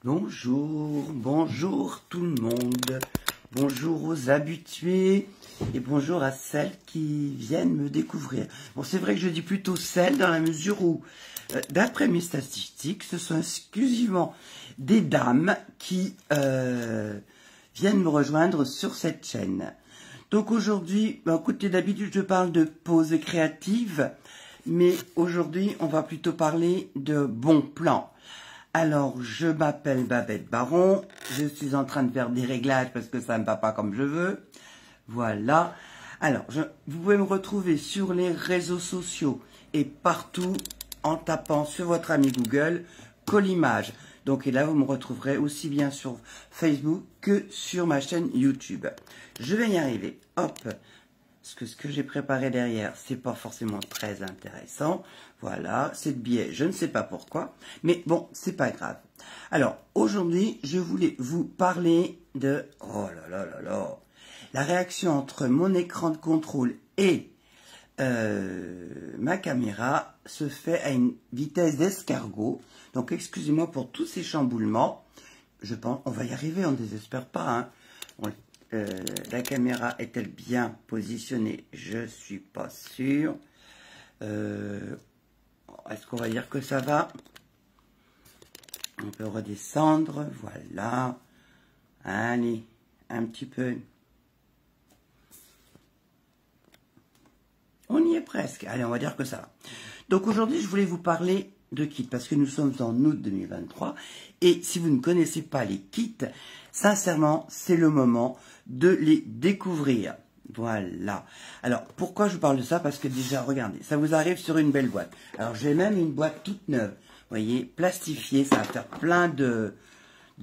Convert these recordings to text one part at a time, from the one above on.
Bonjour, bonjour tout le monde, bonjour aux habitués et bonjour à celles qui viennent me découvrir. Bon, c'est vrai que je dis plutôt celles dans la mesure où, d'après mes statistiques, ce sont exclusivement des dames qui viennent me rejoindre sur cette chaîne. Donc aujourd'hui, écoutez, d'habitude je parle de pause créative, mais aujourd'hui on va plutôt parler de bons plans. Alors, je m'appelle Babette Baron, je suis en train de faire des réglages parce que ça ne va pas comme je veux. Voilà. Alors, vous pouvez me retrouver sur les réseaux sociaux et partout en tapant sur votre ami Google Collimage. Donc, et là, vous me retrouverez aussi bien sur Facebook que sur ma chaîne YouTube. Je vais y arriver. Hop. Parce que ce que j'ai préparé derrière, c'est pas forcément très intéressant. Voilà, c'est de biais, je ne sais pas pourquoi. Mais bon, c'est pas grave. Alors, aujourd'hui, je voulais vous parler de... Oh là là là là. La réaction entre mon écran de contrôle et ma caméra se fait à une vitesse d'escargot. Donc, excusez-moi pour tous ces chamboulements. Je pense, on va y arriver, on ne désespère pas, hein. La caméra est-elle bien positionnée? Je suis pas sûr. Est-ce qu'on va dire que ça va? On peut redescendre. Voilà. Allez, un petit peu. On y est presque. Allez, on va dire que ça va. Donc aujourd'hui, je voulais vous parler de kits parce que nous sommes en août 2023 et si vous ne connaissez pas les kits, sincèrement, c'est le moment de les découvrir. Voilà. Alors, pourquoi je vous parle de ça? Parce que déjà, regardez, ça vous arrive sur une belle boîte. Alors, j'ai même une boîte toute neuve. Vous voyez, plastifiée, ça va faire plein de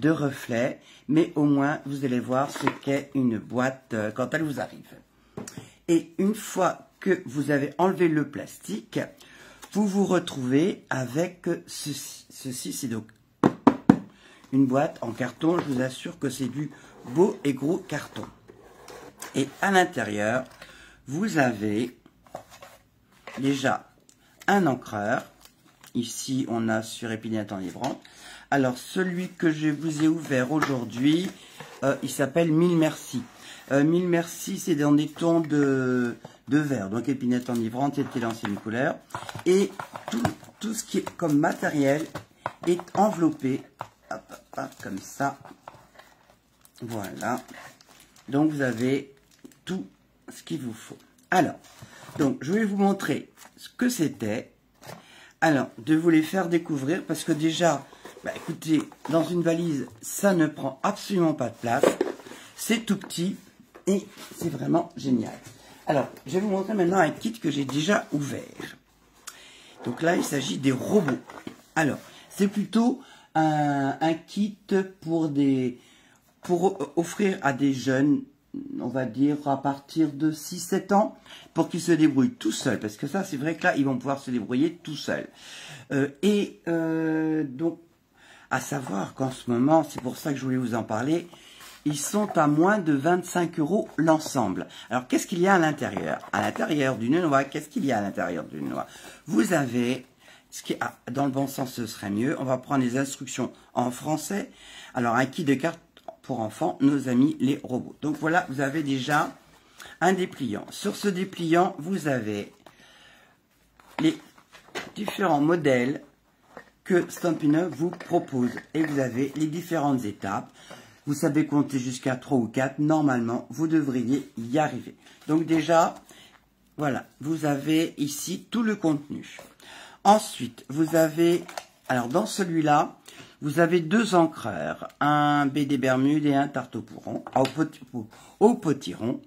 reflets, mais au moins, vous allez voir ce qu'est une boîte quand elle vous arrive. Et une fois que vous avez enlevé le plastique, vous vous retrouvez avec ceci, c'est donc une boîte en carton. Je vous assure que c'est du beau et gros carton. Et à l'intérieur, vous avez déjà un encreur. Ici, on a sur Épinette Enivrante. Alors, celui que je vous ai ouvert aujourd'hui, il s'appelle Mille Merci. Mille Merci, c'est dans des tons de vert. Donc, Épinette Enivrante, c'était l'ancienne couleur. Et tout ce qui est comme matériel est enveloppé. Hop, hop, hop, comme ça. Voilà. Donc, vous avez tout ce qu'il vous faut. Alors, donc, je vais vous montrer ce que c'était. Alors, de vous les faire découvrir, parce que déjà, écoutez, dans une valise, ça ne prend absolument pas de place. C'est tout petit et c'est vraiment génial. Alors, je vais vous montrer maintenant un kit que j'ai déjà ouvert. Donc là, il s'agit des robots. Alors, c'est plutôt un kit pour offrir à des jeunes, on va dire à partir de 6-7 ans, pour qu'ils se débrouillent tout seuls. Parce que ça, c'est vrai que là, ils vont pouvoir se débrouiller tout seuls. Donc, à savoir qu'en ce moment, c'est pour ça que je voulais vous en parler, ils sont à moins de 25 € l'ensemble. Alors, qu'est-ce qu'il y a à l'intérieur? À l'intérieur d'une noix, qu'est-ce qu'il y a à l'intérieur d'une noix? Vous avez, ce qui est, dans le bon sens, ce serait mieux. On va prendre les instructions en français. Alors, un kit de cartes pour enfants, nos amis les robots. Donc, voilà, vous avez déjà un dépliant. Sur ce dépliant, vous avez les différents modèles que Stampin' Up vous propose. Et vous avez les différentes étapes. Vous savez compter jusqu'à 3 ou 4. Normalement, vous devriez y arriver. Donc déjà, voilà, vous avez ici tout le contenu. Ensuite, vous avez, alors dans celui-là, vous avez deux encreurs, un BD Bermude et un tarte au potiron.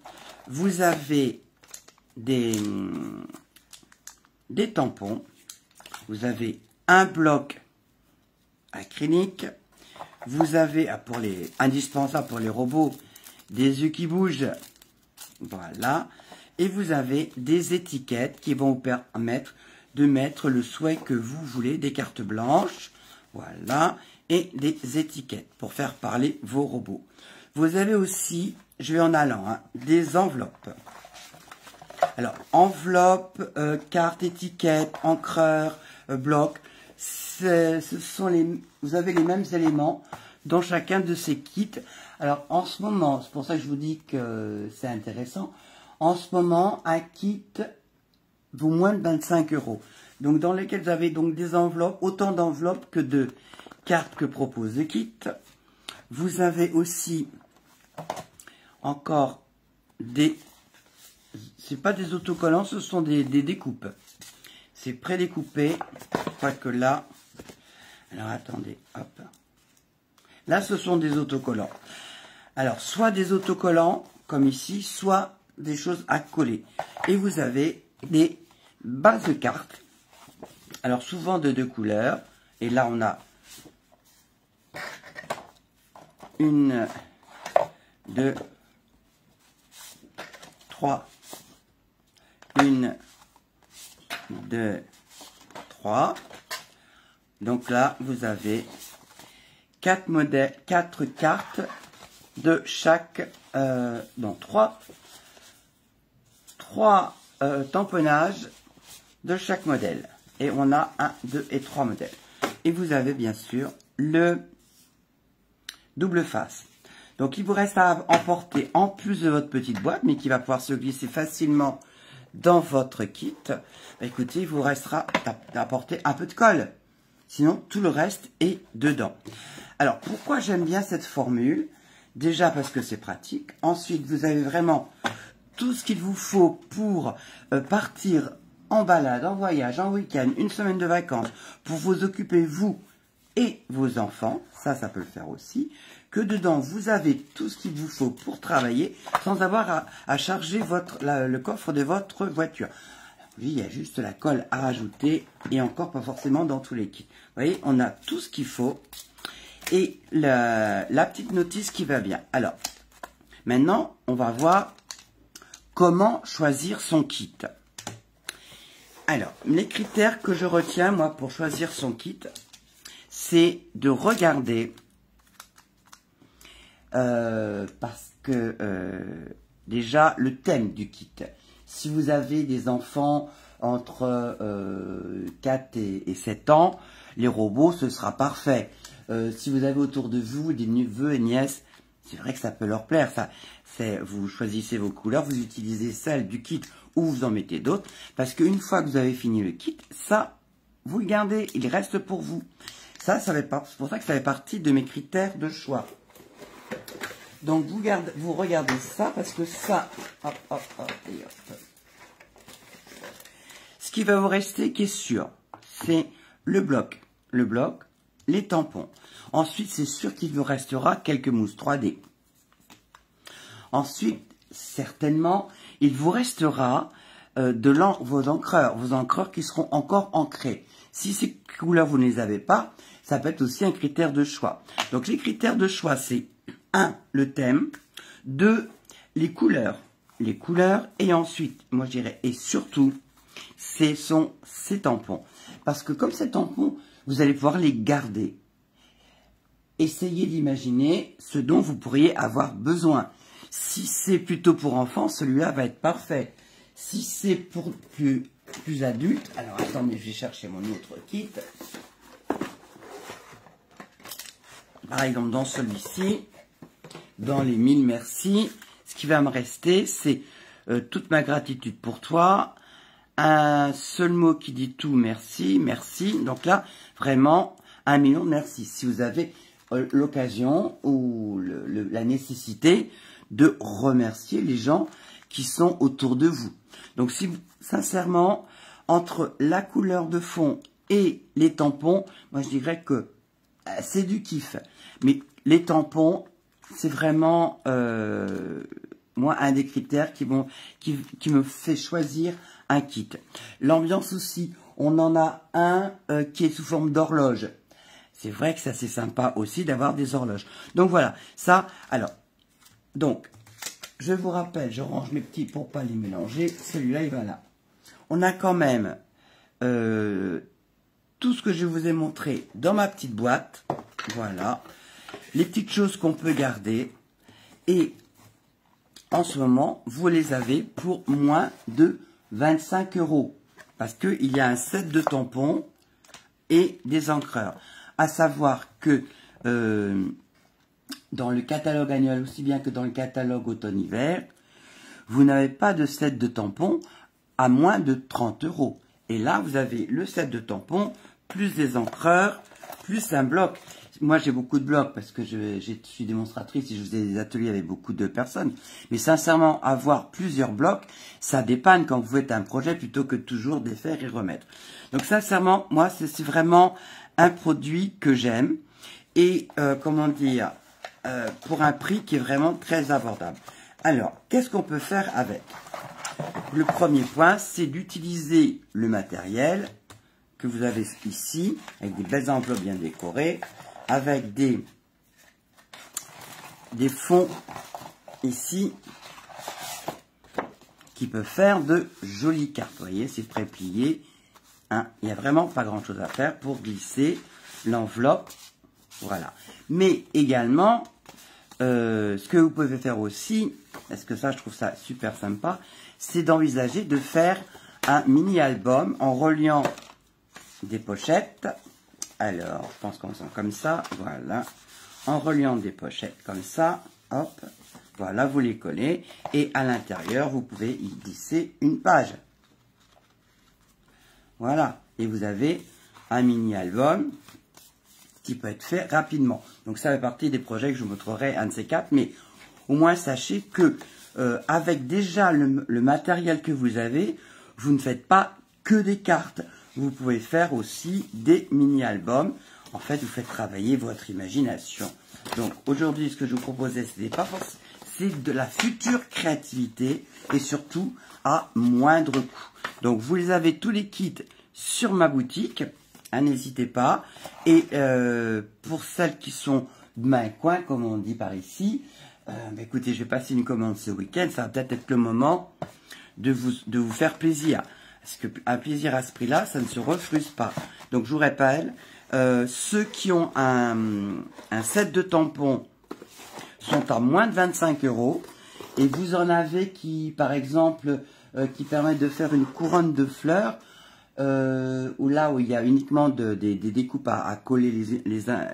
Vous avez des tampons. Vous avez un bloc acrylique. Vous avez, indispensable pour les robots, des yeux qui bougent. Voilà. Et vous avez des étiquettes qui vont vous permettre de mettre le souhait que vous voulez, des cartes blanches. Voilà. Et des étiquettes pour faire parler vos robots. Vous avez aussi, je vais en allant, des enveloppes. Alors, enveloppe, carte, étiquette, encreur, bloc. vous avez les mêmes éléments dans chacun de ces kits. Alors en ce moment, c'est pour ça que je vous dis que c'est intéressant, en ce moment, un kit vaut moins de 25 €. Donc dans lesquels vous avez donc des enveloppes, autant d'enveloppes que de cartes que propose le kit. Vous avez aussi encore des... C'est pas des autocollants, ce sont des découpes. C'est prédécoupé. Je crois que là... Alors attendez, hop. Là, ce sont des autocollants. Alors, soit des autocollants, comme ici, soit des choses à coller. Et vous avez des bases de cartes. Alors, souvent de 2 couleurs. Et là, on a 1, 2, 3. 1, 2, 3. Donc là, vous avez 4 modèles, 4 cartes de chaque, non, 3 tamponnages de chaque modèle. Et on a 1, 2 et 3 modèles. Et vous avez bien sûr le double face. Donc il vous reste à emporter en plus de votre petite boîte, mais qui va pouvoir se glisser facilement dans votre kit. Bah, écoutez, il vous restera d'apporter un peu de colle. Sinon, tout le reste est dedans. Alors, pourquoi j'aime bien cette formule? Déjà parce que c'est pratique. Ensuite, vous avez vraiment tout ce qu'il vous faut pour partir en balade, en voyage, en week-end, une semaine de vacances, pour vous occuper, vous et vos enfants. Ça peut le faire aussi. Que dedans, vous avez tout ce qu'il vous faut pour travailler sans avoir à charger le coffre de votre voiture. Oui, il y a juste la colle à rajouter et encore pas forcément dans tous les kits. Vous voyez, on a tout ce qu'il faut et la petite notice qui va bien. Alors, maintenant, on va voir comment choisir son kit. Alors, les critères que je retiens, moi, pour choisir son kit, c'est de regarder parce que déjà, le thème du kit. Si vous avez des enfants entre 4 et 7 ans, les robots, ce sera parfait. Si vous avez autour de vous des neveux et nièces, c'est vrai que ça peut leur plaire. Vous choisissez vos couleurs, vous utilisez celles du kit ou vous en mettez d'autres. Parce qu'une fois que vous avez fini le kit, ça, vous le gardez, il reste pour vous. C'est pour ça que ça fait partie de mes critères de choix. Donc vous regardez ça parce que ça, hop, hop, hop, et hop. Ce qui va vous rester qui est sûr, c'est le bloc, les tampons. Ensuite, c'est sûr qu'il vous restera quelques mousses 3D. Ensuite, certainement, il vous restera vos encreurs qui seront encore ancrés. Si ces couleurs, vous ne les avez pas, ça peut être aussi un critère de choix. Donc, les critères de choix, c'est 1, le thème, 2, les couleurs, et ensuite, moi je dirais, et surtout, ce sont ces tampons. Parce que comme ces tampons, vous allez pouvoir les garder. Essayez d'imaginer ce dont vous pourriez avoir besoin. Si c'est plutôt pour enfants, celui-là va être parfait. Si c'est pour plus adultes, alors attendez, je vais chercher mon autre kit. Par exemple, dans celui-ci, dans les 1000 merci, ce qui va me rester, c'est toute ma gratitude pour toi, un seul mot qui dit tout, merci, merci. Donc là, vraiment, 1 million de merci. Si vous avez l'occasion ou la nécessité de remercier les gens qui sont autour de vous. Donc, si vous, sincèrement, entre la couleur de fond et les tampons, moi je dirais que c'est du kiff. Mais les tampons, c'est vraiment, moi, un des critères qui me fait choisir un kit. L'ambiance aussi, on en a un qui est sous forme d'horloge. C'est vrai que ça c'est sympa aussi d'avoir des horloges. Donc voilà, ça, alors, donc, je vous rappelle, je range mes petits pour pas les mélanger. Celui-là, il va là. On a quand même tout ce que je vous ai montré dans ma petite boîte. Voilà. Les petites choses qu'on peut garder. Et en ce moment, vous les avez pour moins de 25 €. Parce qu'il y a un set de tampons et des encreurs. À savoir que dans le catalogue annuel, aussi bien que dans le catalogue automne-hiver, vous n'avez pas de set de tampons à moins de 30 €. Et là, vous avez le set de tampons, plus des encreurs, plus un bloc. Moi, j'ai beaucoup de blocs parce que je suis démonstratrice et je faisais des ateliers avec beaucoup de personnes. Mais sincèrement, avoir plusieurs blocs, ça dépanne quand vous faites un projet plutôt que toujours défaire et remettre. Donc sincèrement, moi, c'est vraiment un produit que j'aime. Et comment dire, pour un prix qui est vraiment très abordable. Alors, qu'est-ce qu'on peut faire avec? Le premier point, c'est d'utiliser le matériel que vous avez ici, avec des belles enveloppes bien décorées, avec des fonds ici, qui peuvent faire de jolies cartes. Vous voyez, c'est pré-plié. Hein, il n'y a vraiment pas grand-chose à faire pour glisser l'enveloppe. Voilà. Mais également, ce que vous pouvez faire aussi, parce que ça, je trouve ça super sympa, c'est d'envisager de faire un mini-album en reliant des pochettes. Alors, je pense qu'on sent comme ça, voilà. En reliant des pochettes comme ça, hop, voilà, vous les collez. Et à l'intérieur, vous pouvez y glisser une page. Voilà. Et vous avez un mini-album qui peut être fait rapidement. Donc ça fait partie des projets que je vous montrerai un de ces quatre, mais au moins sachez que avec déjà le matériel que vous avez, vous ne faites pas que des cartes. Vous pouvez faire aussi des mini-albums. En fait, vous faites travailler votre imagination. Donc aujourd'hui, ce que je vous proposais, c'est de la future créativité et surtout à moindre coût. Donc vous les avez tous les kits sur ma boutique. Hein, n'hésitez pas. Et pour celles qui sont de main coin, comme on dit par ici, écoutez, je vais passer une commande ce week-end. Ça va peut-être être le moment de vous faire plaisir. Parce qu'un plaisir à ce prix-là, ça ne se refuse pas. Donc je vous rappelle, ceux qui ont un set de tampons sont à moins de 25 €. Et vous en avez qui, par exemple, qui permettent de faire une couronne de fleurs, où il y a uniquement des découpes à coller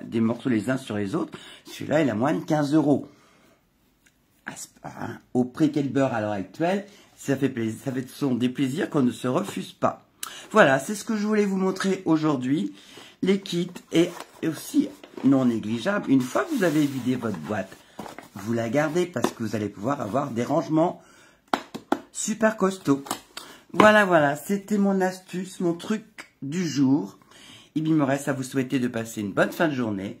des morceaux les uns sur les autres. Celui-là, il a moins de 15 €. Hein, au prix qu'est le beurre à l'heure actuelle, ça fait plaisir, ce sont des plaisirs qu'on ne se refuse pas. Voilà, c'est ce que je voulais vous montrer aujourd'hui. Les kits, et aussi non négligeable, une fois que vous avez vidé votre boîte, vous la gardez parce que vous allez pouvoir avoir des rangements super costauds. Voilà, voilà, c'était mon astuce, mon truc du jour. Il me reste à vous souhaiter de passer une bonne fin de journée.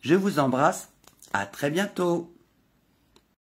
Je vous embrasse, à très bientôt.